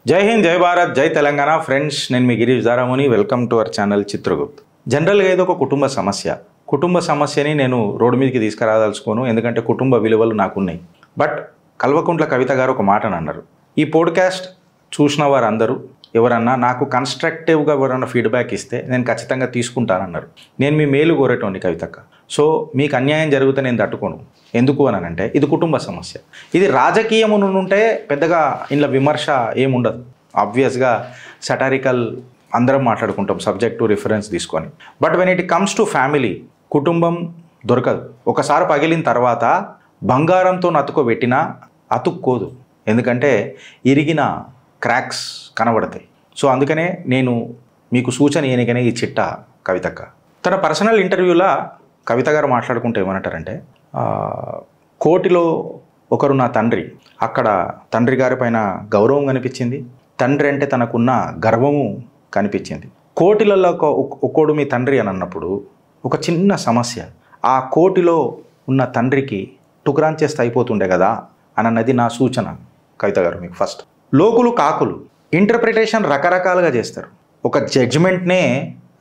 జై హింద్, జై భారత్, జై తెలంగాణ. ఫ్రెండ్స్, నేను మీ Girish Daramuni. Welcome to our channel Chitragupt. జనరల్గా ఏదో ఒక కుటుంబ సమస్యని నేను రోడ్డు మీదకి తీసుకురాదలుచుకోను, ఎందుకంటే కుటుంబ విలువలు నాకున్నాయి. బట్ కల్వకుంట్ల కవిత గారు ఒక మాటను అన్నారు. ఈ పోడ్కాస్ట్ చూసిన వారందరూ ఎవరన్నా నాకు కన్స్ట్రక్టివ్గా ఎవరన్నా ఫీడ్బ్యాక్ ఇస్తే నేను ఖచ్చితంగా తీసుకుంటానన్నారు. నేను మీ మేలు కోరేటోని కవితక్క. సో మీకు అన్యాయం జరిగితే నేను తట్టుకోను. ఎందుకు అని అంటే ఇది కుటుంబ సమస్య. ఇది రాజకీయం ఉంటే పెద్దగా ఇంట్లో విమర్శ ఏముండదు. ఆబ్వియస్గా సటారికల్ అందరం మాట్లాడుకుంటాం సబ్జెక్ట్ టు రిఫరెన్స్ తీసుకొని. But when it comes to family, కుటుంబం దొరకదు. ఒకసారి పగిలిన తర్వాత బంగారంతో అతుకోబెట్టినా అతుక్కోదు, ఎందుకంటే ఇరిగిన క్రాక్స్ కనబడతాయి. సో అందుకనే నేను మీకు సూచన ఏనికనే ఈ చిట్ట కవితక్క. తన పర్సనల్ ఇంటర్వ్యూలో కవిత గారు మాట్లాడుకుంటే ఏమంటారంటే, కోటిలో ఒకరు నా తండ్రి. అక్కడ తండ్రి గారి పైన గౌరవం కనిపించింది, తండ్రి అంటే తనకున్న గర్వము కనిపించింది. కోటిలలో ఒక్కోడు మీ తండ్రి అని అన్నప్పుడు ఒక చిన్న సమస్య, ఆ కోటిలో ఉన్న తండ్రికి టుకురాన్ చేస్తే అయిపోతుండే కదా అని అన్నది నా సూచన కవిత గారు మీకు. ఫస్ట్, లోకులు కాకులు ఇంటర్ప్రిటేషన్ రకరకాలుగా చేస్తారు. ఒక జడ్జిమెంట్నే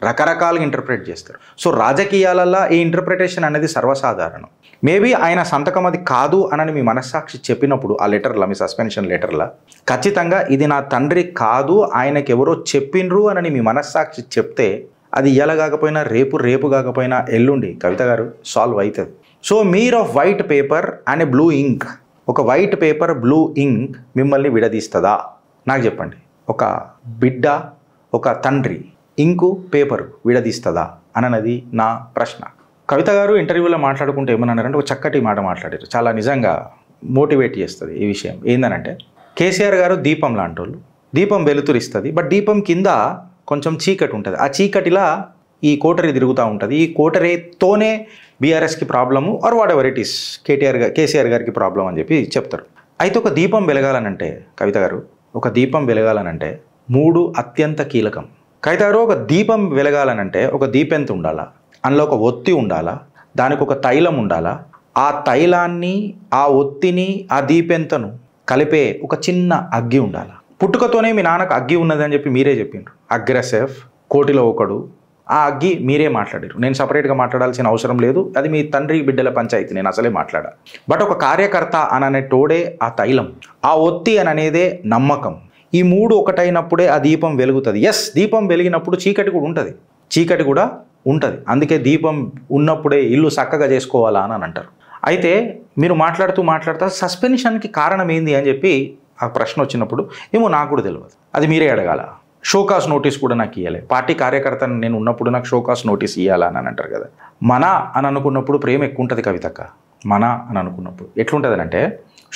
రకరకాలుగా ఇంటర్ప్రిట్ చేస్తారు. సో రాజకీయాలలో ఈ ఇంటర్ప్రిటేషన్ అనేది సర్వసాధారణం. మేబీ ఆయన సంతకం అది కాదు అని మీ మనస్సాక్షి చెప్పినప్పుడు ఆ లెటర్లో, మీ సస్పెన్షన్ లెటర్లో ఖచ్చితంగా ఇది నా తండ్రి కాదు, ఆయనకి ఎవరో చెప్పిండ్రు అని మీ మనస్సాక్షి చెప్తే అది ఇయ్యాల కాకపోయినా రేపు కాకపోయినా ఎల్లుండి కవిత గారు సాల్వ్ అవుతుంది. సో మీరు of white paper and blue ink, ఒక వైట్ పేపర్ బ్లూ ఇంక్ మిమ్మల్ని విడదీస్తుందా? నాకు చెప్పండి. ఒక బిడ్డ, ఒక తండ్రి ఇంకు పేపరు విడదీస్తుందా అన్నది నా ప్రశ్న. కవిత గారు ఇంటర్వ్యూలో మాట్లాడుకుంటే ఏమన్నారంటే ఒక చక్కటి మాట మాట్లాడారు, చాలా నిజంగా మోటివేట్ చేస్తుంది ఈ విషయం. ఏందనంటే, కేసీఆర్ గారు దీపం లాంటి వాళ్ళు, దీపం వెలుతురిస్తుంది, బట్ దీపం కింద కొంచెం చీకటి ఉంటుంది. ఆ చీకటిలా ఈ కోటరీ తిరుగుతూ ఉంటుంది. ఈ కోటరీతోనే బీఆర్ఎస్కి problem or whatever it is KCR గారికి ప్రాబ్లం అని చెప్పి చెప్తారు. అయితే ఒక దీపం వెలగాలనంటే కవిత గారు, ఒక దీపం వెలగాలనంటే 3 అత్యంత కీలకం. కవిత గారు, ఒక దీపం వెలగాలనంటే ఒక దీపెంత ఉండాలా, అందులో ఒక ఒత్తి ఉండాలా, దానికి ఒక తైలం ఉండాలా, ఆ తైలాన్ని, ఆ ఒత్తిని, ఆ దీపెంతను కలిపే ఒక చిన్న అగ్గి ఉండాలా. పుట్టుకతోనే మీ నాన్నకు అగ్గి ఉన్నదని చెప్పి మీరే చెప్పిండ్రు. అగ్రెసివ్, కోటిలో ఒకడు, ఆ అగ్గి మీరే మాట్లాడారు. నేను సపరేట్గా మాట్లాడాల్సిన అవసరం లేదు, అది మీ తండ్రి బిడ్డల పంచాయతీ, నేను అసలే మాట్లాడా. బట్ ఒక కార్యకర్త అననే తోడే ఆ తైలం, ఆ ఒత్తి అని అనేదే నమ్మకం. ఈ 3 ఒకటైనప్పుడే ఆ దీపం వెలుగుతుంది. ఎస్, దీపం వెలిగినప్పుడు చీకటి కూడా ఉంటుంది. అందుకే దీపం ఉన్నప్పుడే ఇల్లు చక్కగా చేసుకోవాలా అని అంటారు. అయితే మీరు మాట్లాడుతూ సస్పెన్షన్కి కారణం ఏంది అని చెప్పి ఆ ప్రశ్న వచ్చినప్పుడు ఏమో నాకు కూడా తెలియదు, అది మీరే అడగాల. షోకాస్ నోటీస్ కూడా నాకు ఇవ్వాలి. పార్టీ కార్యకర్తను నేను ఉన్నప్పుడు నాకు షోకాస్ నోటీస్ ఇవ్వాలా అని అంటారు కదా. మన అని అనుకున్నప్పుడు ప్రేమ ఎక్కువ ఉంటుంది కవితక్క. మన అని అనుకున్నప్పుడు ఎట్లుంటుంది అంటే,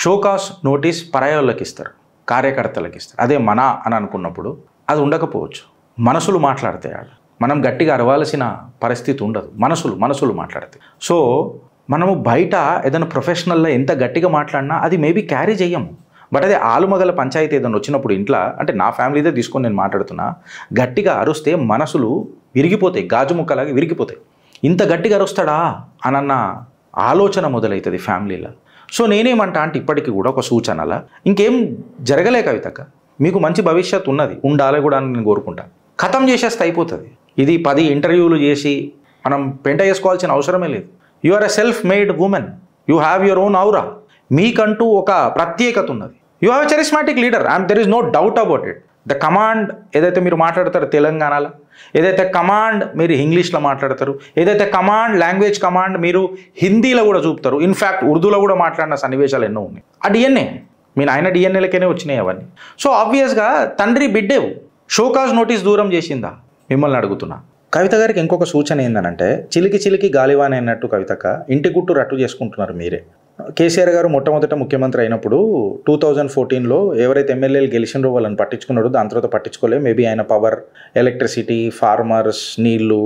షోకాస్ నోటీస్ పరాయోళ్ళకి ఇస్తారు, కార్యకర్తలకు ఇస్తారు. అదే మన అని అనుకున్నప్పుడు అది ఉండకపోవచ్చు. మనసులు మాట్లాడతాయి. మనం గట్టిగా అరవాల్సిన పరిస్థితి ఉండదు, మనసులు మాట్లాడతాయి. సో మనము బయట ఏదైనా ప్రొఫెషనల్లో ఎంత గట్టిగా మాట్లాడినా అది మేబీ క్యారీ చెయ్యము. బట్ అదే ఆలుమగల పంచాయతీ ఏదైనా వచ్చినప్పుడు ఇంట్లో, అంటే నా ఫ్యామిలీదే తీసుకొని నేను మాట్లాడుతున్నా, గట్టిగా అరుస్తే మనసులు విరిగిపోతాయి, గాజు ముక్కలాగా విరిగిపోతాయి. ఇంత గట్టిగా అరుస్తాడా అనన్న ఆలోచన మొదలవుతుంది ఫ్యామిలీలో. సో నేనేమంటా అంటే, ఇప్పటికీ కూడా ఒక సూచనలా ఇంకేం జరగలే కవితక్క, మీకు మంచి భవిష్యత్తు ఉన్నది, ఉండాలి కూడా అని నేను కోరుకుంటాను. ఖతం చేసేస్తే అయిపోతుంది. ఇది 10 ఇంటర్వ్యూలు చేసి మనం పెంట చేసుకోవాల్సిన అవసరమే లేదు. You are a self made woman, you have your own aura. మీకంటూ ఒక ప్రత్యేకత ఉన్నది. You have a charismatic leader and there is no doubt about it. The command ఏదైతే మీరు మాట్లాడతారో తెలంగాణలో, ఏదైతే కమాండ్ మీరు ఇంగ్లీష్లో మాట్లాడతారు, ఏదైతే కమాండ్, లాంగ్వేజ్ కమాండ్ మీరు హిందీలో కూడా చూపుతారు, ఇన్ఫ్యాక్ట్ ఉర్దూలో కూడా మాట్లాడిన సన్నివేశాలు ఎన్నో ఉన్నాయి. ఆ డిఎన్ఏ మీ నాయన డిఎన్ఏలకైనా వచ్చినాయి అవన్నీ. సో ఆబ్వియస్గా తండ్రి బిడ్డేవు, షోకాజ్ నోటీస్ దూరం చేసిందా మిమ్మల్ని అడుగుతున్నా. కవిత గారికి ఇంకొక సూచన ఏందనంటే, చిలికి గాలివాన అన్నట్టు కవితక్క ఇంటి గుట్టు రట్టు చేసుకుంటున్నారు మీరే. కేసీఆర్ గారు మొట్టమొదట ముఖ్యమంత్రి అయినప్పుడు 2014లో ఎవరైతే ఎమ్మెల్యేలు గెలిచినరో వాళ్ళని పట్టించుకున్నాడు, దాని తర్వాత పట్టించుకోలేదు. మేబీ ఆయన పవర్, ఎలక్ట్రిసిటీ, ఫార్మర్స్, నీళ్లు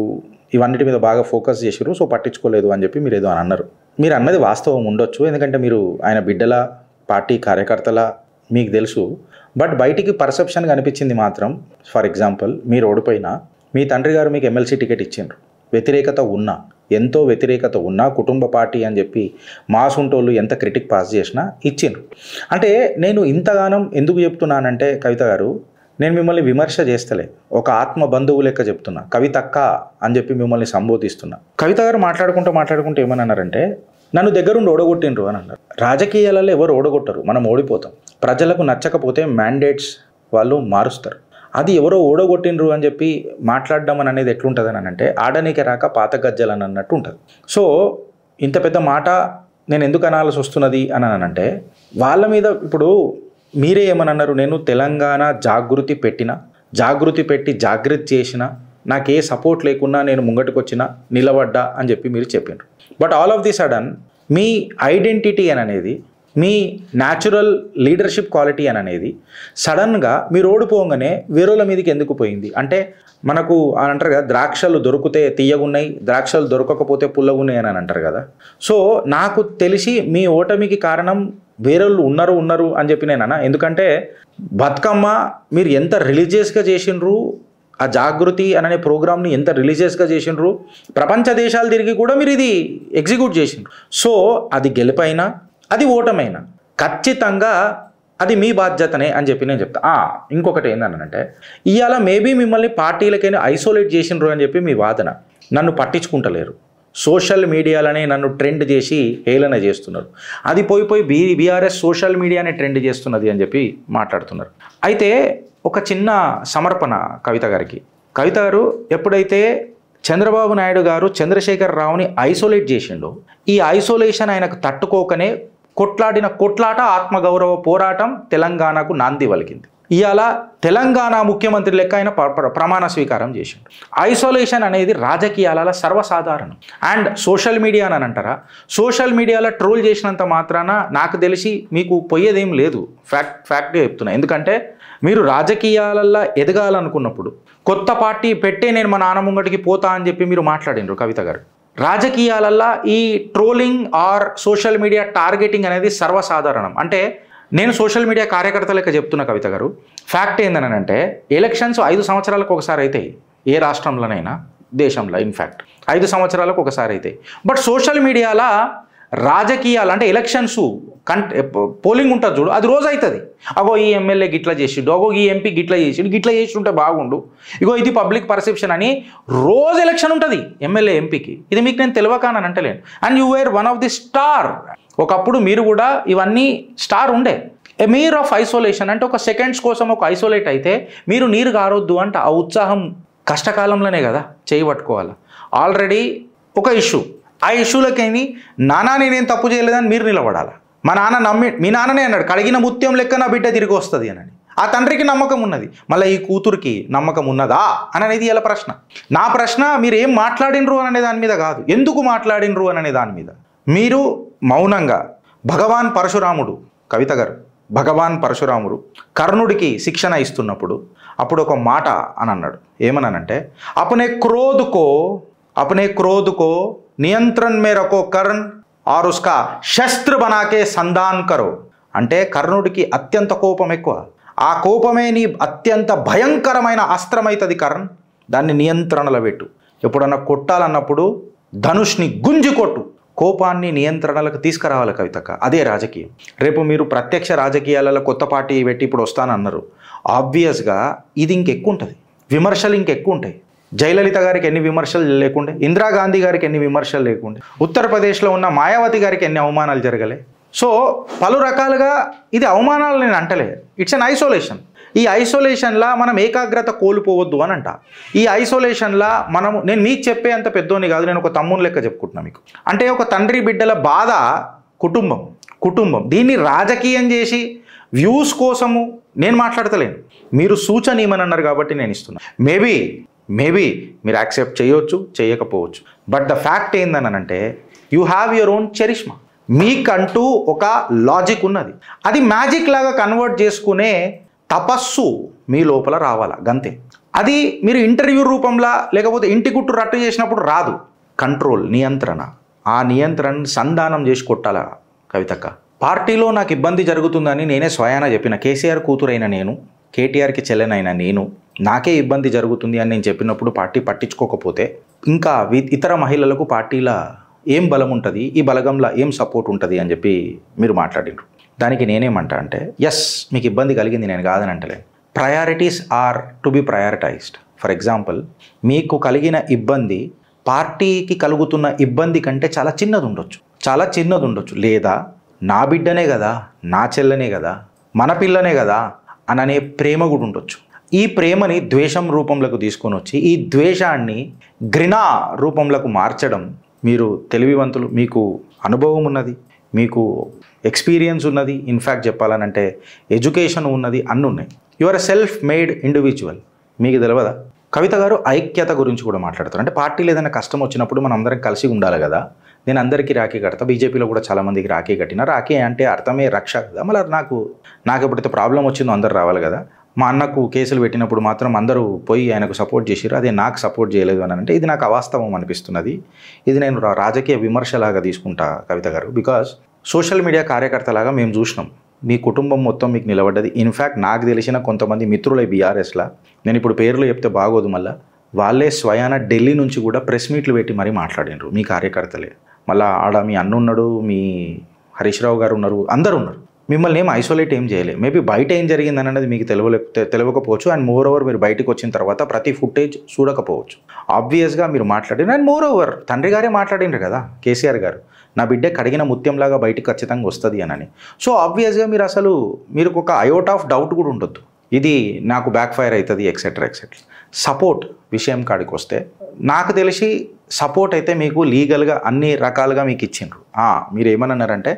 ఇవన్నిటి మీద బాగా ఫోకస్ చేసారు, సో పట్టించుకోలేదు అని చెప్పి మీరు ఏదో అని అన్నారు. మీరు అన్నది వాస్తవం ఉండొచ్చు, ఎందుకంటే మీరు ఆయన బిడ్డల, పార్టీ కార్యకర్తల మీకు తెలుసు. బట్ బయటికి పర్సెప్షన్ కనిపించింది మాత్రం, ఫర్ ఎగ్జాంపుల్ మీరు ఓడిపోయినా మీ తండ్రి గారు మీకు ఎమ్మెల్సీ టికెట్ ఇచ్చిండ్రు, వ్యతిరేకత ఉన్నా, ఎంతో వ్యతిరేకత ఉన్నా కుటుంబ పార్టీ అని చెప్పి మాసుంటోళ్ళు ఎంత క్రిటిక్ పాస్ చేసినా ఇచ్చిండ్రు. అంటే నేను ఇంతగానం ఎందుకు చెప్తున్నానంటే కవిత గారు, నేను మిమ్మల్ని విమర్శ చేస్తలే, ఒక ఆత్మ బంధువు లెక్క చెప్తున్నా. కవితక్క అని చెప్పి మిమ్మల్ని సంబోధిస్తున్నా. కవిత గారు మాట్లాడుకుంటూ ఏమని అన్నారంటే, నన్ను దగ్గరుండి ఓడగొట్టిండ్రు అని అన్నారు. రాజకీయాలలో ఎవరు ఓడగొట్టరు, మనం ఓడిపోతాం. ప్రజలకు నచ్చకపోతే మ్యాండేట్స్ వాళ్ళు మారుస్తారు. అది ఎవరో ఓడగొట్టిండ్రు అని చెప్పి మాట్లాడడం అనేది ఎట్లుంటుంది అని అంటే, ఆడనీకి రాక పాత గజ్జలని అన్నట్టు ఉంటుంది. సో ఇంత పెద్ద మాట నేను ఎందుకు అనాల్సి వస్తున్నది అని అంటే, వాళ్ళ మీద ఇప్పుడు మీరే ఏమన్నారు, నేను తెలంగాణ జాగృతి పెట్టి జాగృతి చేసిన, నాకు ఏ సపోర్ట్ లేకున్నా నేను ముంగటికి వచ్చిన నిలబడ్డా అని చెప్పి మీరు చెప్పినారు. But all of the sudden me identity అని అనేది, మీ న్యాచురల్ లీడర్షిప్ క్వాలిటీ అని అనేది సడన్గా మీరు ఓడిపోగానే వేరేల మీదకి ఎందుకు పోయింది అంటే, మనకు అని అంటారు కదా, ద్రాక్షలు దొరికితే తీయగున్నాయి, ద్రాక్షలు దొరకకపోతే పుల్లగున్నాయి అని అంటారు కదా. సో నాకు తెలిసి మీ ఓటమికి కారణం వేరేళ్ళు ఉన్నారు అని చెప్పి నేనన్నా. ఎందుకంటే బతుకమ్మ మీరు ఎంత రిలీజియస్గా చేసిండ్రు, ఆ జాగృతి అనే ప్రోగ్రామ్ని ఎంత రిలీజియస్గా చేసిండ్రు, ప్రపంచ దేశాలు తిరిగి కూడా మీరు ఇది ఎగ్జిక్యూట్ చేసిండ్రు. సో అది గెలుపైనా అది ఓటమైనా ఖచ్చితంగా అది మీ బాధ్యతనే అని చెప్పి నేను చెప్తా. ఇంకొకటి ఏంటంటే, ఇవాళ మేబీ మిమ్మల్ని పార్టీలకైనా ఐసోలేట్ చేసిండ్రు అని చెప్పి మీ వాదన. నన్ను పట్టించుకుంటలేరు, సోషల్ మీడియాలోనే నన్ను ట్రెండ్ చేసి హేళన చేస్తున్నారు, అది పోయి బీఆర్ఎస్ సోషల్ మీడియానే ట్రెండ్ చేస్తున్నది అని చెప్పి మాట్లాడుతున్నారు. అయితే ఒక చిన్న సమర్పణ కవిత గారికి. కవిత గారు ఎప్పుడైతే చంద్రబాబు నాయుడు గారు చంద్రశేఖర్ రావుని ఐసోలేట్ చేసిండో, ఈ ఐసోలేషన్ ఆయనకు తట్టుకోకనే కొట్లాడిన కొట్లాట, ఆత్మగౌరవ పోరాటం తెలంగాణకు నాంది పలికింది. ఇవాళ తెలంగాణ ముఖ్యమంత్రి లెక్క ఆయన ప్రమాణ స్వీకారం చేసిండు. ఐసోలేషన్ అనేది రాజకీయాల సర్వసాధారణం. అండ్ సోషల్ మీడియా అని అంటారా, సోషల్ మీడియాలో ట్రోల్ చేసినంత మాత్రాన నాకు తెలిసి మీకు పోయేదేం లేదు. ఫ్యాక్ట్గా చెప్తున్నా. ఎందుకంటే మీరు రాజకీయాలల్లో ఎదగాలనుకున్నప్పుడు కొత్త పార్టీ పెట్టే నేను మా నాన్న ముంగటికి పోతా అని చెప్పి మీరు మాట్లాడినరు కవిత గారు. రాజకీయాలల్లో ఈ trolling or social media targeting అనేది సర్వసాధారణం. అంటే నేను సోషల్ మీడియా కార్యకర్త లెక్క చెప్తున్న కవిత గారు, ఫ్యాక్ట్ ఏందనంటే ఎలక్షన్స్ 5 సంవత్సరాలకు ఒకసారి అవుతాయి, ఏ రాష్ట్రంలోనైనా దేశంలో. ఇన్ఫ్యాక్ట్ 5 సంవత్సరాలకు ఒకసారి అవుతాయి. బట్ సోషల్ మీడియాలో రాజకీయాలు అంటే ఎలక్షన్స్ పోలింగ్ ఉంటుంది చూడు, అది రోజు అవుతుంది. అగో ఈ ఎమ్మెల్యే గిట్లా చేసిండు, అగో ఈ ఎంపీ గిట్లా చేసింటే బాగుండు, ఇగో ఇది పబ్లిక్ పర్సెప్షన్ అని రోజు ఎలక్షన్ ఉంటుంది ఎమ్మెల్యే ఎంపీకి. ఇది మీకు నేను తెలియకానని అంటలేను. And you were one of the star. ఒకప్పుడు మీరు కూడా ఇవన్నీ స్టార్ ఉండే. మీర్ ఆఫ్ ఐసోలేషన్ అంటే ఒక సెకండ్స్ కోసం ఒక ఐసోలేట్ అయితే మీరు నీరు గారొద్దు అంటే ఆ ఉత్సాహం కష్టకాలంలోనే కదా చేయబట్టుకోవాలి. ఆల్రెడీ ఒక ఇష్యూ, ఆ ఇష్యూలకేమి నానాని నేను తప్పు చేయలేదని మీరు నిలబడాలి. మా నాన్న మీ నాన్ననే అన్నాడు, కడిగిన ముత్యం లెక్క నా బిడ్డ తిరిగి వస్తుంది అని. ఆ తండ్రికి నమ్మకం ఉన్నది, మళ్ళీ ఈ కూతురికి నమ్మకం ఉన్నదా అని అనేది ఇలా ప్రశ్న. నా ప్రశ్న మీరు ఏం మాట్లాడినరు అనే దాని మీద కాదు, ఎందుకు మాట్లాడినరు అనే దాని మీద. మీరు మౌనంగా భగవాన్ పరశురాముడు, కవిత గారు, భగవాన్ పరశురాముడు కర్ణుడికి శిక్షణ ఇస్తున్నప్పుడు అప్పుడు ఒక మాట అని అన్నాడు. ఏమన్నానంటే, అపనే క్రోధ్ కో నియంత్రణ మే రఖో కర్ణ్ ఆర్ ఉస్కా శస్త్ర బనాకే సంధాన్ కరో. అంటే కర్ణుడికి అత్యంత కోపం ఎక్కువ, ఆ కోపమే నీ అత్యంత భయంకరమైన అస్త్రమైతుంది కర్ణ్, దాన్ని నియంత్రణలో పెట్టు. ఎప్పుడన్నా కొట్టాలన్నప్పుడు ధనుష్ని గుంజి కొట్టు, కోపాన్ని నియంత్రణలకు తీసుకురావాలి కవితక్క. అదే రాజకీయం. రేపు మీరు ప్రత్యక్ష రాజకీయాలలో కొత్త పార్టీ పెట్టి ఇప్పుడు వస్తానన్నారు, ఆబ్వియస్గా ఇది ఇంకెక్కువ ఉంటుంది, విమర్శలు ఇంకెక్కువ ఉంటాయి. జయలలిత గారికి ఎన్ని విమర్శలు లేకుండే, ఇందిరాగాంధీ గారికి ఎన్ని విమర్శలు లేకుండే, ఉత్తరప్రదేశ్లో ఉన్న మాయావతి గారికి ఎన్ని అవమానాలు జరగలే. సో పలు రకాలుగా ఇది అవమానాలు నేను అంటలే, ఇట్స్ అన్ ఐసోలేషన్. ఈ ఐసోలేషన్లా మనం ఏకాగ్రత కోల్పోవద్దు అని అంట. ఈ ఐసోలేషన్లా నేను మీకు చెప్పే అంత పెద్దోని కాదు, నేను ఒక తమ్ముని లెక్క చెప్పుకుంటున్నా మీకు. అంటే ఒక తండ్రి బిడ్డల బాధ కుటుంబం దీన్ని రాజకీయం చేసి వ్యూస్ కోసము నేను మాట్లాడతలేను. మీరు సూచన ఇవ్వమని అన్నారు కాబట్టి నేను ఇస్తున్నా. మేబీ మీరు యాక్సెప్ట్ చేయవచ్చు, చేయకపోవచ్చు. బట్ ద ఫ్యాక్ట్ ఏందనంటే, you have your own charisma. మీకంటూ ఒక లాజిక్ ఉన్నది, అది మ్యాజిక్ లాగా కన్వర్ట్ చేసుకునే తపస్సు మీ లోపల రావాలా గంతే. అది మీరు ఇంటర్వ్యూ రూపంలో లేకపోతే ఇంటి గుట్టు రట్టు చేసినప్పుడు రాదు. కంట్రోల్, నియంత్రణ, ఆ నియంత్రణ సంధానం చేసి కొట్టాల కవితక్క. పార్టీలో నాకు ఇబ్బంది జరుగుతుందని నేనే స్వయాన చెప్పిన. కేసీఆర్ కూతురైన నేను, కేటీఆర్కి చెల్లెనైనా నేను, నాకే ఇబ్బంది జరుగుతుంది అని నేను చెప్పినప్పుడు పార్టీ పట్టించుకోకపోతే ఇంకా ఇతర మహిళలకు పార్టీల ఏం బలం ఉంటుంది, ఈ బలగంలో ఏం సపోర్ట్ ఉంటుంది అని చెప్పి మీరు మాట్లాడినారు. దానికి నేనేమంటా అంటే, ఎస్ మీకు ఇబ్బంది కలిగింది, నేను కాదని అంటలేను. Priorities are to be prioritized. For example, మీకు కలిగిన ఇబ్బంది పార్టీకి కలుగుతున్న ఇబ్బంది కంటే చాలా చిన్నది ఉండొచ్చు, లేదా నా బిడ్డనే కదా, నా చెల్లెనే కదా, మన పిల్లనే కదా అననే ప్రేమ కూడా ఉండొచ్చు. ఈ ప్రేమని ద్వేషం రూపంలోకి తీసుకొని వచ్చి ఈ ద్వేషాన్ని ఘృణా రూపంలోకి మార్చడం, మీరు తెలివివంతులు, మీకు అనుభవం ఉన్నది, మీకు ఎక్స్పీరియన్స్ ఉన్నది, ఇన్ఫ్యాక్ట్ చెప్పాలనంటే ఎడ్యుకేషన్ ఉన్నది, అన్నీ ఉన్నాయి. You are a self made individual. మీకు తెలియదా? కవిత గారు ఐక్యత గురించి కూడా మాట్లాడతారు. అంటే పార్టీలో ఏదైనా కష్టం వచ్చినప్పుడు మనం అందరం కలిసి ఉండాలి కదా. నేను అందరికీ రాఖీ కడతా, బీజేపీలో కూడా చాలామందికి రాఖీ కట్టిన. రాఖీ అంటే అర్థమే రక్ష కదా. మళ్ళీ నాకు ఎప్పుడైతే ప్రాబ్లం వచ్చిందో అందరు రావాలి కదా. మా అన్నకు కేసులు పెట్టినప్పుడు మాత్రం అందరూ పోయి ఆయనకు సపోర్ట్ చేసిరు, అదే నాకు సపోర్ట్ చేయలేదు అని అంటే ఇది నాకు అవాస్తవం అనిపిస్తున్నది. ఇది నేను రాజకీయ విమర్శలాగా తీసుకుంటా కవిత గారు. బికాజ్ సోషల్ మీడియా కార్యకర్తలాగా మేము చూసినాం, మీ కుటుంబం మొత్తం మీకు నిలబడ్డది. ఇన్ఫ్యాక్ట్ నాకు తెలిసిన కొంతమంది మిత్రులే బీఆర్ఎస్లా, నేను ఇప్పుడు పేర్లు చెప్తే బాగోదు, మళ్ళీ వాళ్ళే స్వయాన ఢిల్లీ నుంచి కూడా ప్రెస్ మీట్లు పెట్టి మరీ మాట్లాడినారు మీ కార్యకర్తలే. మళ్ళీ ఆడ మీ అన్న ఉన్నాడు, మీ హరీష్ రావు గారు ఉన్నారు, అందరూ ఉన్నారు. మిమ్మల్ని ఏం ఐసోలేట్ ఏం చేయలేదు. మేబీ బయట ఏం జరిగిందని అనేది మీకు తెలియకపోవచ్చు. అండ్ మోర్ ఓవర్ మీరు బయటకు వచ్చిన తర్వాత ప్రతి ఫుటేజ్ చూడకపోవచ్చు. ఆబ్వియస్గా మీరు మాట్లాడిన, అండ్ మోర్ ఓవర్ తండ్రి గారే మాట్లాడినారు కదా కేసీఆర్ గారు, నా బిడ్డ కడిగిన ముత్యంలాగా బయటికి ఖచ్చితంగా వస్తుంది అని. సో ఆబ్వియస్గా మీరు ఒక అయోట్ ఆఫ్ డౌట్ కూడా ఉండొద్దు, ఇది నాకు బ్యాక్ ఫైర్ అవుతుంది ఎక్సెట్రా. సపోర్ట్ విషయం కాడికి వస్తే నాకు తెలిసి సపోర్ట్ అయితే మీకు లీగల్గా అన్ని రకాలుగా మీకు ఇచ్చిండ్రు. మీరు ఏమన్నారంటే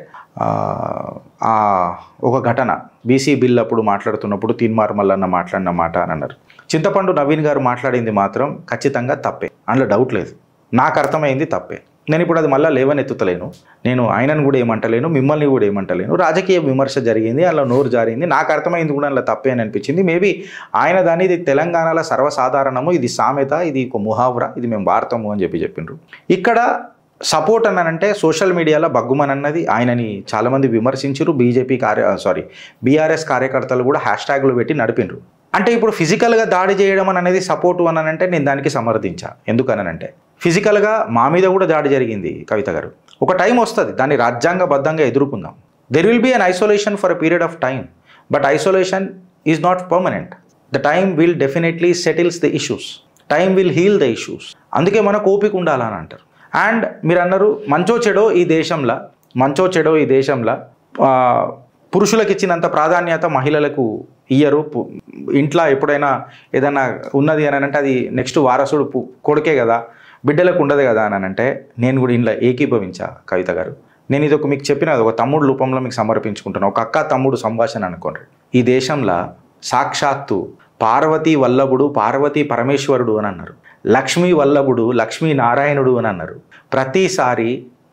ఒక ఘటన బీసీ బిల్ అప్పుడు మాట్లాడుతున్నప్పుడు తీన్మార్ మల్లన్న మాట్లాడిన మాట అని అన్నారు. చింతపండు నవీన్ గారు మాట్లాడింది మాత్రం ఖచ్చితంగా తప్పే, అందులో డౌట్ లేదు. నాకు అర్థమైంది తప్పే. నేను ఇప్పుడు అది మళ్ళీ లేవనెత్తుతలేను. నేను ఆయనను కూడా ఏమంటలేను, మిమ్మల్ని కూడా ఏమంటలేను. రాజకీయ విమర్శ జరిగింది, అలా నోరు జారింది, నాకు అర్థమైంది కూడా అలా తప్పే అని అనిపించింది. మేబీ ఆయన దాన్ని ఇది తెలంగాణలో సర్వసాధారణము, ఇది సామెత, ఇది ఒక ముహావరా, ఇది మేము వాడతాము అని చెప్పిండ్రు. ఇక్కడ సపోర్ట్ అన్నానంటే సోషల్ మీడియాలో బగ్గుమనన్నది ఆయనని చాలామంది విమర్శించారు. బీఆర్ఎస్ కార్యకర్తలు కూడా హ్యాష్ ట్యాగ్లు పెట్టి నడిపిండ్రు. అంటే ఇప్పుడు ఫిజికల్గా దాడి చేయడం అనేది సపోర్టు అనంటే నేను దానికి సమర్థించా. ఎందుకనంటే ఫిజికల్గా మా మీద కూడా దాడి జరిగింది కవిత గారు. ఒక టైం వస్తుంది, దాన్ని రాజ్యాంగబద్ధంగా ఎదుర్కొందాం. There will be an isolation for a period of time, but isolation is not permanent. The time will definitely settles the issues, time will heal the issues. అందుకే మనకు ఓపిక ఉండాలని అంటారు. అండ్ మీరు అన్నారు మంచో చెడో ఈ దేశంలో పురుషులకు ఇచ్చినంత ప్రాధాన్యత మహిళలకు ఇయ్యరు. ఇంట్లో ఎప్పుడైనా ఏదైనా ఉన్నది అని అంటే అది నెక్స్ట్ వారసుడు కొడుకే కదా, బిడ్డలకు ఉండదు కదా అని అంటే నేను కూడా ఇంట్లో ఏకీభవించా కవిత గారు. నేను ఇది మీకు చెప్పిన ఒక తమ్ముడు రూపంలో మీకు సమర్పించుకుంటున్నాను. ఒక అక్క తమ్ముడు సంభాషణ అనుకోండి. ఈ దేశంలో సాక్షాత్తు పార్వతీ వల్లభుడు పార్వతీ పరమేశ్వరుడు అని అన్నారు, లక్ష్మీ వల్లభుడు లక్ష్మీ నారాయణుడు అని అన్నారు. ప్రతిసారి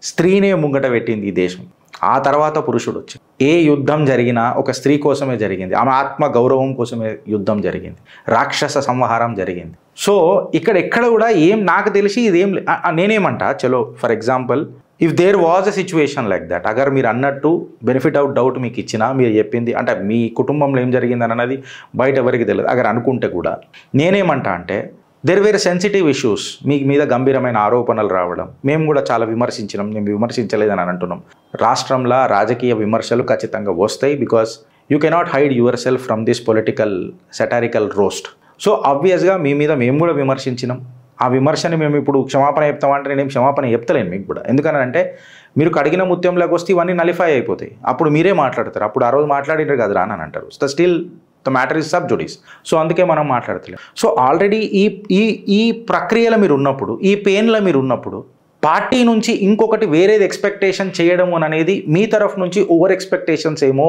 స్త్రీనే ముంగట పెట్టింది ఈ దేశం, ఆ తర్వాత పురుషుడు వచ్చి. ఏ యుద్ధం జరిగినా ఒక స్త్రీ కోసమే జరిగింది, ఆమె ఆత్మ గౌరవం కోసమే యుద్ధం జరిగింది, రాక్షస సంహారం జరిగింది. సో ఎక్కడ కూడా ఏం నాకు తెలిసి ఇదేం నేనేమంటా, చలో for example if there was a situation like that, అగర్ మీరు అన్నట్టు బెనిఫిట్ ఆఫ్ డౌట్ మీకు ఇచ్చినా, మీరు చెప్పింది అంటే మీ కుటుంబంలో ఏం జరిగింది అన్నది బయట ఎవరికి తెలియదు, అగర్ అనుకుంటే కూడా నేనేమంటా అంటే దేర్ వేర్ సెన్సిటివ్ ఇష్యూస్, మీ మీద గంభీరమైన ఆరోపణలు రావడం, మేము కూడా చాలా విమర్శించినాం, మేము విమర్శించలేదని అంటున్నాం. రాష్ట్రంలో రాజకీయ విమర్శలు ఖచ్చితంగా వస్తాయి, because you cannot hide your self from this political satirical roast. So ఆబ్వియస్గా మీ మీద మేము కూడా విమర్శించినాం. ఆ విమర్శని మేము ఇప్పుడు క్షమాపణ చెప్తామంటే నేనేం క్షమాపణ చెప్తలేను మీకు కూడా. ఎందుకనంటే మీరు కడిగిన ముత్యంలోకి వస్తే ఇవన్నీ నలిఫై అయిపోతాయి, అప్పుడు మీరే మాట్లాడతారు. అప్పుడు ఆ రోజు మాట్లాడినారు కదరా అని అంటారు. So still the matter is sub జుడిస్. So అందుకే మనం మాట్లాడతలేం. సో ఆల్రెడీ ఈ ప్రక్రియలో మీరు ఉన్నప్పుడు, ఈ పెయిన్లో మీరు ఉన్నప్పుడు, పార్టీ నుంచి ఇంకొకటి వేరేది ఎక్స్పెక్టేషన్ చేయడం అనేది మీ తరఫు నుంచి ఓవర్ ఎక్స్పెక్టేషన్స్ ఏమో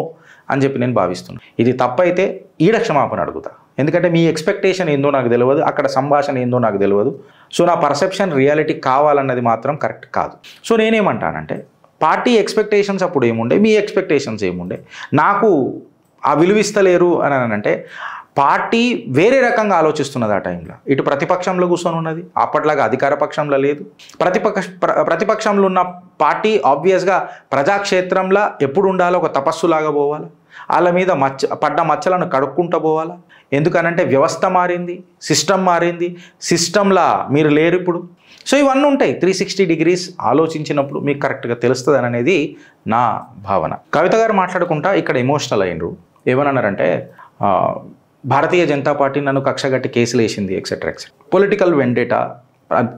అని చెప్పి నేను భావిస్తున్నాను. ఇది తప్పైతే ఈడ క్షమాపణ అడుగుతా. ఎందుకంటే మీ ఎక్స్పెక్టేషన్ ఏందో నాకు తెలియదు, అక్కడ సంభాషణ ఏందో నాకు తెలియదు. సో నా పర్సెప్షన్ రియాలిటీ కావాలన్నది మాత్రం కరెక్ట్ కాదు. సో నేనేమంటానంటే పార్టీ ఎక్స్పెక్టేషన్స్ అప్పుడు ఏముండే, మీ ఎక్స్పెక్టేషన్స్ ఏముండే, నాకు ఆ విలువిస్తలేరు అని అంటే పార్టీ వేరే రకంగా ఆలోచిస్తున్నది ఆ టైంలో. ఇటు ప్రతిపక్షంలో కూర్చొని ఉన్నది, అప్పట్లాగా అధికార పక్షంలో లేదు. ప్రతిపక్షంలో ఉన్న పార్టీ ఆబ్వియస్గా ప్రజాక్షేత్రంలో ఎప్పుడు ఉండాలో ఒక తపస్సులాగా పోవాలి, వాళ్ళ మీద పడ్డ మచ్చలను కడుక్కుంటూ పోవాలా. ఎందుకనంటే వ్యవస్థ మారింది, సిస్టమ్ మారింది, సిస్టంలా మీరు లేరు ఇప్పుడు. సో ఇవన్నీ ఉంటాయి. 360 degrees ఆలోచించినప్పుడు మీకు కరెక్ట్గా తెలుస్తుంది అనేది నా భావన. కవిత గారు మాట్లాడుకుంటా ఇక్కడ ఎమోషనల్ అయినరు. ఏమన్నారంటే భారతీయ జనతా పార్టీ నన్ను కక్షగట్టి కేసులు వేసింది ఎక్సెట్రా ఎక్సెట్రా. పొలిటికల్ వెండేటా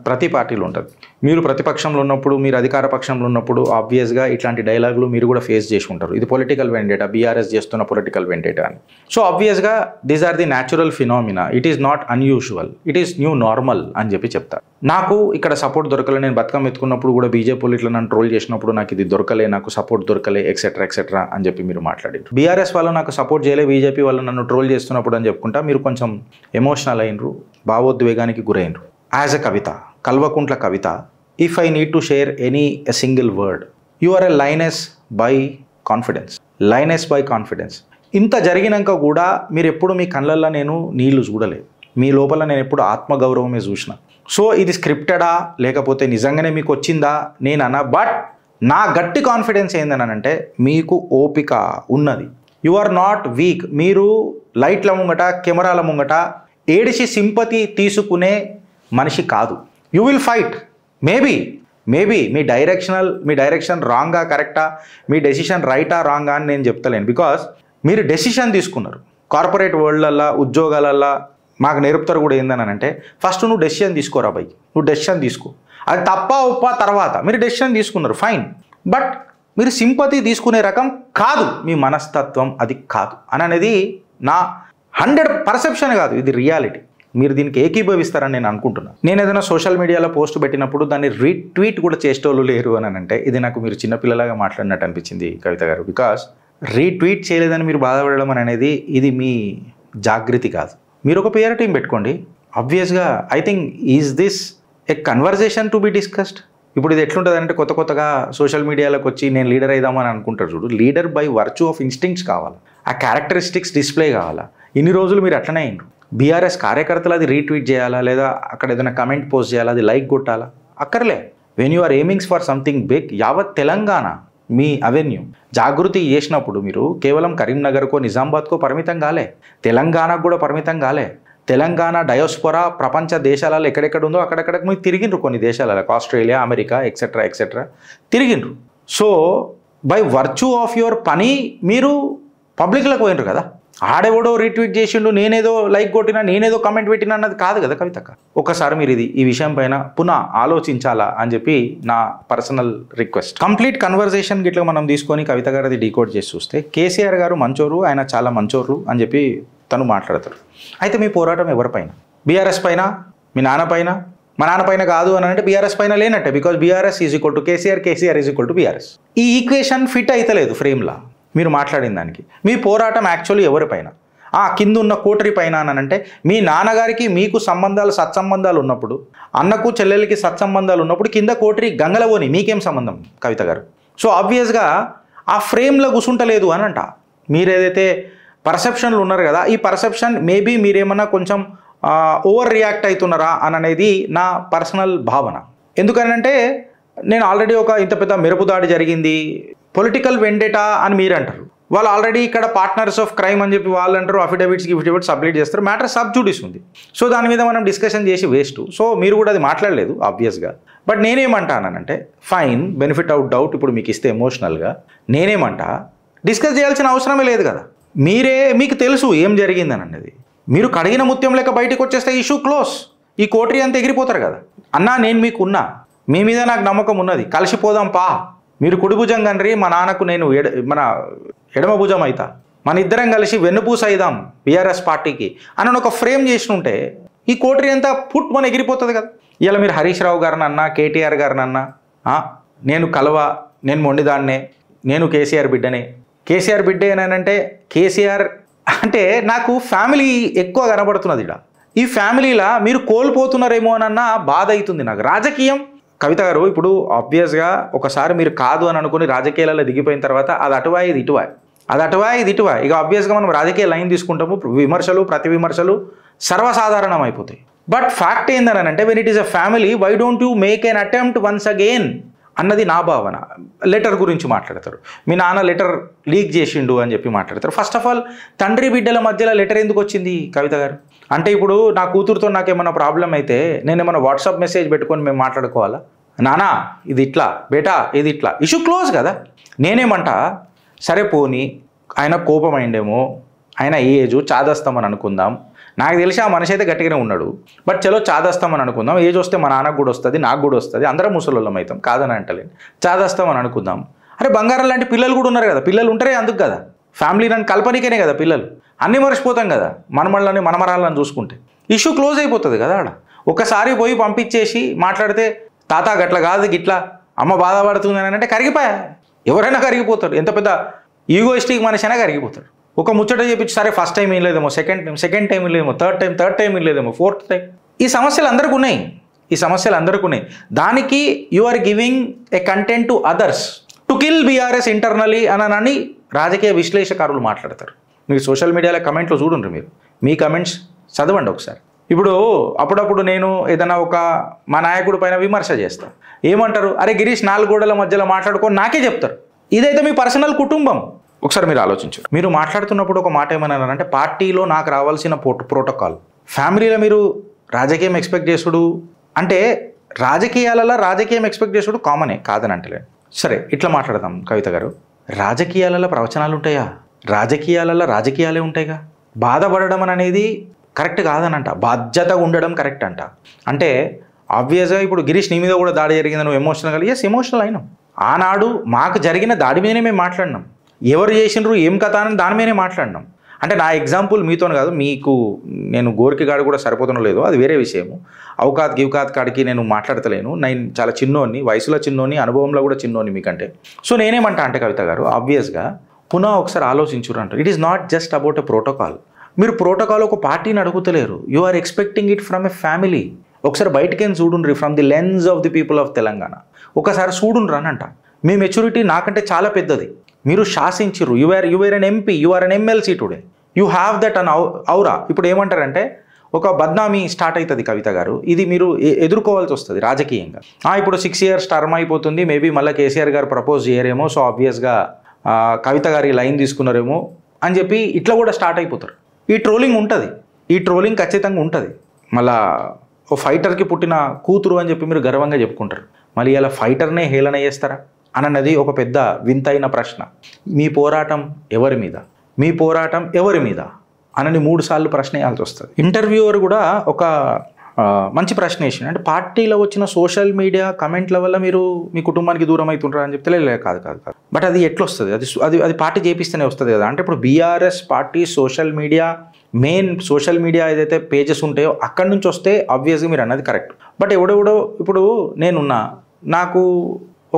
ప్రతి పార్టీలో ఉంటుంది. మీరు ప్రతిపక్షంలో ఉన్నప్పుడు, మీరు అధికార పక్షంలో ఉన్నప్పుడు ఆబ్వియస్గా ఇట్లాంటి డైలాగులు మీరు కూడా ఫేస్ చేసి ఉంటారు. ఇది పొలిటికల్ వెండేటా, బీఆర్ఎస్ చేస్తున్న పొలిటికల్ వెండేటా అని. సో ఆబ్వియస్గా these are the natural phenomena. It is not unusual, it is new normal అని చెప్పి చెప్తారు. నాకు ఇక్కడ సపోర్ట్ దొరకలే, నేను బతుకమ్మ ఎత్తుకున్నప్పుడు కూడా బీజేపీ ఇట్లా నన్ను ట్రోల్ చేసినప్పుడు నాకు ఇది దొరకలే, నాకు సపోర్ట్ దొరకలే ఎక్సెట్రా ఎక్సెట్రా అని చెప్పి మీరు మాట్లాడారు. బీఆర్ఎస్ వాళ్ళు నాకు సపోర్ట్ చేయలే, బీజేపీ వాళ్ళు నన్ను ట్రోల్ చేస్తున్నప్పుడు అని చెప్పుకుంటా మీరు కొంచెం ఎమోషనల్ అయినరు, భావోద్వేగానికి గురైనరు. As a Kavitha, Kalvakuntla Kavitha, if I need to share a single word, you are a lioness by confidence. Lioness by confidence. ఇంత జరిగినాక కూడా మీరు ఎప్పుడు మీ కళ్ళల్లో నేను నీళ్లు చూడలేదు, మీ లోపల నేను ఎప్పుడు ఆత్మగౌరవమే చూసిన. సో ఇది స్క్రిప్టెడా లేకపోతే నిజంగానే మీకు వచ్చిందా నేను అన్నా, బట్ నా గట్టి కాన్ఫిడెన్స్ ఏందనంటే మీకు ఓపిక ఉన్నది. You are not weak. మీరు లైట్ల ముంగట, కెమెరాల ముంగట ఏడిసి సింపతి తీసుకునే మనిషి కాదు. You will fight. మేబీ మీ డైరెక్షన్ రాంగా కరెక్టా, మీ డెసిషన్ రైటా రాంగా అని నేను చెప్తలేను. బికాస్ మీరు డెసిషన్ తీసుకున్నారు. కార్పొరేట్ వరల్డ్లల్లో, ఉద్యోగాలల్లో మాకు నేర్పుతారు కూడా ఏందనంటే, ఫస్ట్ నువ్వు డెసిషన్ తీసుకోరా బై, నువ్వు డెసిషన్ తీసుకో. అది తప్ప ఉప్ప తర్వాత మీరు డెసిషన్ తీసుకున్నారు, ఫైన్. బట్ మీరు సింపతి తీసుకునే రకం కాదు, మీ మనస్తత్వం అది కాదు అని అనేది నా 100 పర్సెప్షన్ కాదు, ఇది రియాలిటీ. మీరు దీనికి ఏకీభవిస్తారని నేను అనుకుంటున్నాను. నేను ఏదైనా సోషల్ మీడియాలో పోస్ట్ పెట్టినప్పుడు దాన్ని రీట్వీట్ కూడా చేసేటోళ్ళు లేరు అని అంటే ఇది నాకు మీరు చిన్నపిల్లలాగా మాట్లాడినట్టు అనిపించింది కవిత గారు. బికాస్ రీట్వీట్ చేయలేదని మీరు బాధపడడం అనేది ఇది మీ జాగృతి కాదు. మీరు ఒక పేరు టీం పెట్టుకోండి. ఆబ్వియస్గా I think is this A conversation to be discussed. ఇప్పుడు ఇది ఎట్లుంటుంది అంటే కొత్తగా సోషల్ మీడియాలోకి వచ్చి నేను లీడర్ అయిదామని అనుకుంటారు చూడు. Leader by virtue of instincts కావాలి, ఆ క్యారెక్టరిస్టిక్స్ డిస్ప్లే కావాలా. ఇన్ని రోజులు మీరు అట్లనే అయినరు. బీఆర్ఎస్ కార్యకర్తలు అది రీట్వీట్ చేయాలా, లేదా అక్కడ ఏదైనా కమెంట్ పోస్ట్ చేయాలా, అది లైక్ కొట్టాలా, అక్కర్లే. When you are aimings for something big, యావత్ తెలంగాణ మీ అవెన్యూ జాగృతి చేసినప్పుడు మీరు కేవలం కరీంనగర్కో నిజామాబాద్కో పరిమితం కాలే, తెలంగాణకు కూడా పరిమితం కాలే. తెలంగాణ డయోస్పోరా ప్రపంచ దేశాలలో ఎక్కడెక్కడ ఉందో అక్కడెక్కడికి మీరు తిరిగిండ్రు. కొన్ని దేశాలలో ఆస్ట్రేలియా, అమెరికా ఎక్సెట్రా ఎక్సెట్రా తిరిగిండ్రు. So by virtue of your పని మీరు పబ్లిక్లోకి పోయినరు కదా. ఆడెవడో రీట్వీట్ చేసిండు, నేనేదో లైక్ కొట్టినా, నేనేదో కమెంట్ పెట్టినా అన్నది కాదు కదా కవితక్క. ఒకసారి మీరు ఈ విషయం పైన పునః ఆలోచించాలా అని చెప్పి నా పర్సనల్ రిక్వెస్ట్. కంప్లీట్ కన్వర్జేషన్ గిట్లా మనం తీసుకొని కవిత గారు అది డీకోడ్ చేసి చూస్తే కేసీఆర్ గారు మంచోరు, ఆయన చాలా మంచోరు అని చెప్పి తను మాట్లాడతారు. అయితే మీ పోరాటం ఎవరిపైన? బీఆర్ఎస్ పైన, మీ నాన్న పైన? మా నాన్న పైన కాదు అని అంటే బీఆర్ఎస్ పైన లేనట్టే. Because BRS is equal to KCR, KCR is equal to BRS. ఈ ఈక్వేషన్ ఫిట్ అయితలేదు ఫ్రేమ్లా మీరు మాట్లాడిన దానికి. మీ పోరాటం యాక్చువల్లీ ఎవరిపైన? కింద ఉన్న కోటరీ పైన అని అంటే మీ నాన్నగారికి మీకు సత్సంబంధాలు ఉన్నప్పుడు, అన్నకు చెల్లెలకి సత్సంబంధాలు ఉన్నప్పుడు కింద కోటరీ గంగలవోని మీకేం సంబంధం కవిత గారు? సో ఆబ్వియస్గా ఆ ఫ్రేమ్లో కూసుంటలేదు అని అంట. మీరేదైతే పర్సెప్షన్లు ఉన్నారు కదా, ఈ పర్సెప్షన్ మేబీ మీరేమన్నా కొంచెం ఓవర్ రియాక్ట్ అవుతున్నారా అని అనేది నా పర్సనల్ భావన. ఎందుకనంటే నేను ఆల్రెడీ ఇంత పెద్ద మెరుపు దాడి జరిగింది, పొలిటికల్ వెండేటా అని మీరు అంటారు. వాళ్ళు ఆల్రెడీ ఇక్కడ పార్ట్నర్స్ ఆఫ్ క్రైమ్ అని చెప్పి వాళ్ళు అంటారు, అఫిడవిట్స్ సబ్మిట్ చేస్తారు. మ్యాటర్ సబ్ జుడిస్ ఉంది. సో దాని మీద మనం డిస్కషన్ చేసి వేస్ట్. సో మీరు కూడా అది మాట్లాడలేదు ఆబ్వియస్గా. బట్ నేనేమంటానంటే ఫైన్, బెనిఫిట్ అవుట్ డౌట్ ఇప్పుడు మీకు ఇస్తే ఎమోషనల్గా నేనేమంటా, డిస్కస్ చేయాల్సిన అవసరమే లేదు కదా. మీకు తెలుసు ఏం జరిగిందని అన్నది. మీరు కడిగిన ముత్యం లెక్క బయటకు వచ్చేస్తే ఇష్యూ క్లోజ్. ఈ కోటరీ అంతా ఎగిరిపోతారు కదా. అన్నా నేను మీకు ఉన్నా, మీ మీద నాకు నమ్మకం ఉన్నది, కలిసిపోదాం పా. మీరు కుడి భుజం కండ్రి, మా నాన్నకు నేను మన ఎడమ భుజం అవుతా, మన ఇద్దరం కలిసి వెన్నుపూస అయిదాం బీఆర్ఎస్ పార్టీకి అని ఒక ఫ్రేమ్ చేసి ఉంటే ఈ కోటరీ అంతా పుట్ మన ఎగిరిపోతుంది కదా. ఇలా మీరు హరీష్ రావు గారిని అన్నా, కేటీఆర్ గారిని అన్నా, నేను నేను మొండిదాన్నే, నేను కేసీఆర్ బిడ్డనే. కేసీఆర్ బిడ్డే అని అంటే కేసీఆర్ అంటే నాకు ఫ్యామిలీ ఎక్కువ కనబడుతున్నది ఇక్కడ. ఈ ఫ్యామిలీలా మీరు కోల్పోతున్నారేమో అన్న బాధ అవుతుంది నాకు. రాజకీయం కవిత గారు ఇప్పుడు ఆబ్వియస్గా ఒకసారి మీరు కాదు అని అనుకుని రాజకీయాలలో దిగిపోయిన తర్వాత అది అటువా ఇది ఇటువా, అది అటువా ఇది ఇటువా. ఇక ఆబ్వియస్గా మనం రాజకీయ లైన్ తీసుకుంటాము, విమర్శలు ప్రతి విమర్శలు సర్వసాధారణం అయిపోతాయి. బట్ ఫ్యాక్ట్ ఏందని అంటే when it is a family, why don't you make an attempt once again అన్నది నా భావన. లెటర్ గురించి మాట్లాడతారు, మీ నాన్న లెటర్ లీక్ చేసిండు అని చెప్పి మాట్లాడతారు. ఫస్ట్ ఆఫ్ ఆల్ తండ్రి బిడ్డల మధ్యలో లెటర్ ఎందుకు వచ్చింది కవిత గారు? అంటే ఇప్పుడు నా కూతురుతో నాకేమన్నా ప్రాబ్లం అయితే నేను ఏమన్నా వాట్సాప్ మెసేజ్ పెట్టుకొని మేము మాట్లాడుకోవాలా? నానా ఇది ఇట్లా, బేటా ఇది ఇట్లా, ఇష్యూ క్లోజ్ కదా. నేనేమంటా, సరే పోనీ ఆయన కోపం అయిండేమో, ఆయన ఏజ్ చాదస్తామని అనుకుందాం. నాకు తెలిసి ఆ మనిషి అయితే గట్టిగానే ఉన్నాడు, బట్ చలో చాదస్తామని అనుకుందాం. ఏజ్ వస్తే మా నాన్నకు కూడా వస్తుంది, నాకు కూడా వస్తుంది, అందరం ముసలోళ్ళం అవుతాం, కాదని అంటలేను. చాదస్తామని అనుకుందాం. అరే బంగారం లాంటి పిల్లలు కూడా ఉన్నారు కదా, పిల్లలు ఉంటారే అందుకు కదా, ఫ్యామిలీ నన్ను కల్పనికేనే కదా పిల్లలు. అన్నీ మర్చిపోతాం కదా మనమళ్ళని మనమరాళ్ళని చూసుకుంటే. ఇష్యూ క్లోజ్ అయిపోతుంది కదా ఆడ. ఒకసారి పోయి పంపించేసి మాట్లాడితే తాత గట్ల కాదు గిట్లా అమ్మ బాధపడుతుంది అని అంటే కరిగిపోయా. ఎవరైనా కరిగిపోతారు, ఎంత పెద్ద ఈగోయిస్టిక్ మనిషి అయినా కరిగిపోతాడు. ఒక ముచ్చట చెప్పించి సరే ఫస్ట్ టైం ఏం లేదేమో, సెకండ్ టైం లేదేమో, థర్డ్ టైం ఏం లేదేమో, ఫోర్త్ టైం. ఈ సమస్యలు అందరికీ ఉన్నాయి. దానికి you are giving a content to others to kill BRS internally అని రాజకీయ విశ్లేషకారులు మాట్లాడతారు. మీరు సోషల్ మీడియాలో కమెంట్లు చూడండి, మీరు మీ కమెంట్స్ చదవండి ఒకసారి. ఇప్పుడు అప్పుడప్పుడు నేను ఏదైనా మా నాయకుడి పైన విమర్శ చేస్తాను, ఏమంటారు, అరే గిరీష్ 4 గోడల మధ్యలో మాట్లాడుకొని నాకే చెప్తారు. ఇదైతే మీ పర్సనల్ కుటుంబం. ఒకసారి మీరు ఆలోచించారు. మీరు మాట్లాడుతున్నప్పుడు ఒక మాట ఏమన్నారంటే పార్టీలో నాకు రావాల్సిన ప్రోటోకాల్, ఫ్యామిలీలో మీరు రాజకీయం ఎక్స్పెక్ట్ చేసుడు అంటే రాజకీయం ఎక్స్పెక్ట్ చేసుడు కామనే, కాదని అంటలేదు. సరే ఇట్లా మాట్లాడదాం కవిత గారు, రాజకీయాలలో ప్రవచనాలు ఉంటాయా? రాజకీయాలే ఉంటాయిగా. బాధపడడం అనేది కరెక్ట్ కాదనంట, బాధ్యతగా ఉండడం కరెక్ట్ అంట. అంటే ఆబ్వియస్గా ఇప్పుడు గిరీష్ నీ మీద కూడా దాడి జరిగింది, నువ్వు ఎమోషనల్ కలిగి ఎమోషనల్ అయినాం. ఆనాడు మాకు జరిగిన దాడి మీదనే మేము మాట్లాడినాం, ఎవరు చేసినారు ఏం కథ అని దాని మీదనే మాట్లాడినాం. అంటే నా ఎగ్జాంపుల్ మీతోనే కాదు, మీకు నేను గోరికి గాడు కూడా సరిపోతున్నా లేదు, అది వేరే విషయము. గివ్కాత్ కాడికి నేను మాట్లాడతలేను, నేను చాలా చిన్నోని, వయసులో చిన్నోని, అనుభవంలో కూడా చిన్నోని మీకంటే. సో నేనేమంటా అంటే కవిత గారు, ఆబ్వియస్గా పునః ఒకసారి ఆలోచించురు అంటారు. It is not just about a protocol. మీరు ప్రోటోకాల్ ఒక పార్టీని అడుగుతలేరు, you are expecting it from a family. ఒకసారి బయటకేం చూడుండ్రి, from the lens of the people of Telangana. ఒకసారి చూడుండ్రు అని అంట. మీ మెచ్యూరిటీ నాకంటే చాలా పెద్దది, మీరు శాసించిరు. Your an MP, you are an MLC today, you have that an aura. ఇప్పుడు ఏమంటారంటే ఒక బద్నామీ స్టార్ట్ అవుతుంది కవిత గారు, ఇది మీరు ఎదుర్కోవాల్సి వస్తుంది రాజకీయంగా. ఇప్పుడు 6 years టర్మ్ అయిపోతుంది, మేబీ మళ్ళీ కేసీఆర్ గారు ప్రపోజ్ చేయరేమో, సో ఆబ్వియస్గా కవిత గారి లైన్ తీసుకున్నారేమో అని చెప్పి ఇట్లా కూడా స్టార్ట్ అయిపోతారు. ఈ ట్రోలింగ్ ఖచ్చితంగా ఉంటుంది. మళ్ళా ఓ ఫైటర్కి పుట్టిన కూతురు అని చెప్పి మీరు గర్వంగా చెప్పుకుంటారు, మళ్ళీ ఇలా ఫైటర్నే హేళన చేస్తారా అన్నది ఒక పెద్ద వింతైన ప్రశ్న. మీ పోరాటం ఎవరి మీద అని 3 సార్లు ప్రశ్న వేయాల్సి వస్తుంది. ఇంటర్వ్యూవర్ కూడా ఒక మంచి ప్రశ్న వేసింది, అంటే పార్టీలో వచ్చిన సోషల్ మీడియా కమెంట్ల వల్ల మీరు మీ కుటుంబానికి దూరం అవుతుంటారా అని చెప్తే కాదు. బట్ అది ఎట్లా వస్తుంది, అది పార్టీ చేపిస్తేనే వస్తుంది కదా. అంటే ఇప్పుడు BRS party main social media ఏదైతే పేజెస్ ఉంటాయో అక్కడి నుంచి వస్తే ఆబ్వియస్గా మీరు అన్నది కరెక్ట్. బట్ ఎవడెవడో ఇప్పుడు నాకు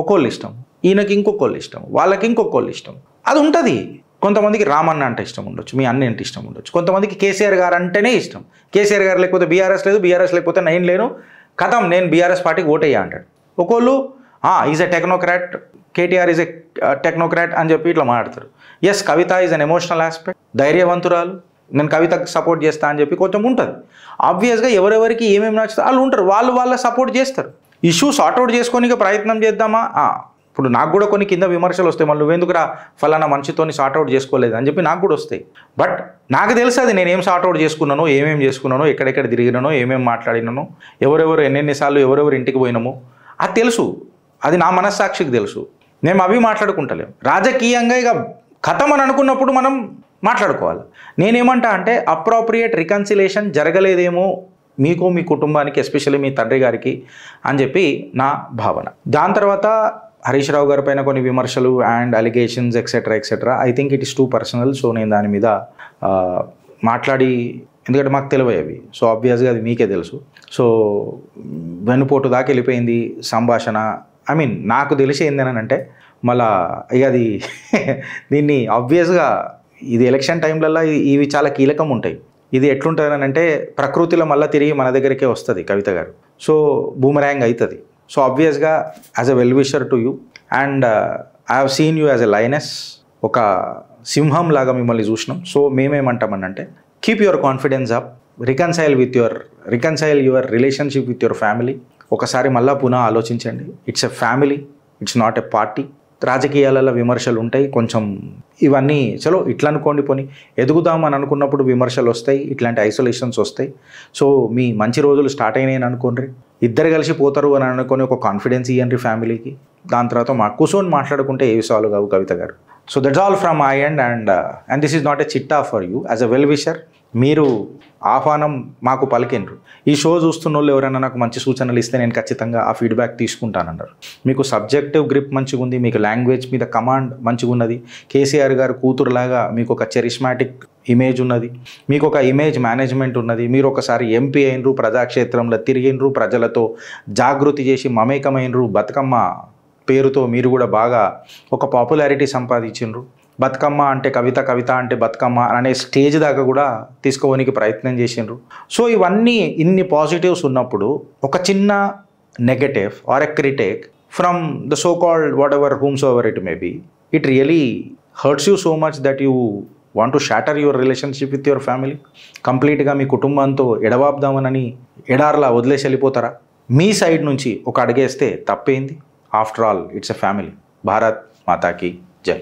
ఒక్కోళ్ళు ఇష్టం, ఈయనకి ఇంకొకళ్ళు ఇష్టం, వాళ్ళకి ఇంకొకళ్ళు ఇష్టం, అది ఉంటుంది. కొంతమందికి రామన్న అంటే ఇష్టం ఉండొచ్చు, మీ అన్న అంటే ఇష్టం ఉండొచ్చు, కొంతమందికి కేసీఆర్ గారు అంటేనే ఇష్టం. కేసీఆర్ గారు లేకపోతే బీఆర్ఎస్ లేదు, బీఆర్ఎస్ లేకపోతే నేను లేను, కథం నేను బీఆర్ఎస్ పార్టీకి ఓటేయ్యా అంటాడు. ఒకళ్ళు is a technocrat, KTR is a technocrat అని చెప్పి ఇట్లా మాట్లాడతారు. Yes, Kavitha is an emotional aspect, ధైర్యవంతురాలు, నేను కవితకు సపోర్ట్ చేస్తా అని చెప్పి కొంచెం ఉంటుంది. ఆబ్వియస్గా ఎవరెవరికి ఏమేమి నచ్చుతారు వాళ్ళు ఉంటారు, వాళ్ళ సపోర్ట్ చేస్తారు. ఇష్యూ సార్ట్అవుట్ చేసుకోనికి ప్రయత్నం చేద్దామా. ఇప్పుడు నాకు కూడా కొన్ని కింద విమర్శలు వస్తాయి, మళ్ళీ నువ్వెందుకురా ఫలానా మనిషితో సార్ట్అవుట్ చేసుకోలేదు అని చెప్పి నాకు కూడా వస్తాయి. బట్ నాకు తెలుసు అది నేనేం సార్ట్అవుట్ చేసుకున్నానో, ఏమేమి చేసుకున్నానో, ఎక్కడెక్కడ తిరిగినానో, ఏమేమి మాట్లాడినానో, ఎవరెవరు ఎన్నెన్నిసార్లు ఎవరెవరు ఇంటికి పోయినామో అది తెలుసు, అది నా మనస్సాక్షికి తెలుసు. మేము అవి మాట్లాడుకుంటలేం. రాజకీయంగా ఇక కథం అని అనుకున్నప్పుడు మనం మాట్లాడుకోవాలి. నేనేమంటా అంటే అప్రోప్రియేట్ రికన్సిలేషన్ జరగలేదేమో మీకు, మీ కుటుంబానికి, ఎస్పెషల్లీ మీ తండ్రి గారికి అని చెప్పి నా భావన. దాని తర్వాత హరీష్ రావు గారి పైన కొన్ని విమర్శలు and alligations etcetera. I think it is too personal. So నేను దాని మీద మాట్లాడి, ఎందుకంటే మాకు తెలివయ్యేవి, సో ఆబ్వియస్గా అది మీకే తెలుసు. సో వెన్నుపోటు దాకా వెళ్ళిపోయింది సంభాషణ. ఐ మీన్ నాకు తెలిసి ఏందనంటే మళ్ళా ఇక అది దీన్ని ఆబ్వియస్గా ఇది ఎలక్షన్ టైంలలో ఇవి చాలా కీలకం ఉంటాయి. ఇది ఎట్లుంటుందని అంటే ప్రకృతిలో మళ్ళీ తిరిగి మన దగ్గరికే వస్తుంది కవిత గారు. సో బూమరాంగ్ అవుతుంది. సో ఆబ్వియస్గా as a well wisher to you and I have seen you as a lioness, ఒక సింహం లాగా మిమ్మల్ని చూసినాం. సో మేమేమంటామనంటే keep your confidence up, reconcile your relationship with your family. ఒకసారి మళ్ళీ పునః ఆలోచించండి. It's a family, it's not a party. రాజకీయాలలో విమర్శలు ఉంటాయి, కొంచెం ఇవన్నీ చలో ఇట్లా అనుకోండి, పోనీ ఎదుగుదామని అనుకున్నప్పుడు విమర్శలు వస్తాయి, ఇట్లాంటి ఐసోలేషన్స్ వస్తాయి. సో మీ మంచి రోజులు స్టార్ట్ అయినాయని అనుకోండి, ఇద్దరు కలిసి పోతారు అని అనుకొని ఒక కాన్ఫిడెన్స్ ఇవ్వండి ఫ్యామిలీకి. దాని తర్వాత మాకు కూర్చొని మాట్లాడుకుంటే ఏవి సాల్వ్ కావు కవిత గారు. So that's all from my end. And this is not a చిట్టా for you. As a well wisher మీరు ఆహ్వానం మాకు పలికిండ్రు. ఈ షో చూస్తున్న వాళ్ళు ఎవరైనా నాకు మంచి సూచనలు ఇస్తే నేను ఖచ్చితంగా ఆ ఫీడ్బ్యాక్ తీసుకుంటానన్నారు. మీకు సబ్జెక్టివ్ గ్రిప్ మంచిగా ఉంది, మీకు లాంగ్వేజ్ మీద కమాండ్ మంచిగా ఉన్నది, కేసీఆర్ గారు కూతురులాగా మీకు ఒక చెరిస్మాటిక్ ఇమేజ్ ఉన్నది, మీకు ఒక ఇమేజ్ మేనేజ్మెంట్ ఉన్నది, మీరు ఒకసారి ఎంపీ అయినరు, ప్రజాక్షేత్రంలో తిరిగినరు, ప్రజలతో జాగృతి చేసి మమేకమైనరు, బతుకమ్మ పేరుతో మీరు కూడా బాగా ఒక పాపులారిటీ సంపాదించిండ్రు. బతుకమ్మ అంటే కవిత, కవిత అంటే బతుకమ్మ అనే స్టేజ్ దాకా కూడా తీసుకోవడానికి ప్రయత్నం చేసిండ్రు. సో ఇవన్నీ ఇన్ని పాజిటివ్స్ ఉన్నప్పుడు ఒక చిన్న negative or a critic from the so called whatever whomsoever it may be, it really hurts you so much that you want to shatter your relationship with your family. కంప్లీట్గా మీ కుటుంబంతో ఎడవాపుదామనని ఎడార్లా వదిలేసి వెళ్ళిపోతారా? మీ side నుంచి ఒక అడిగేస్తే తప్పేంది? After all it's a family. Bharat మాతాకి జై.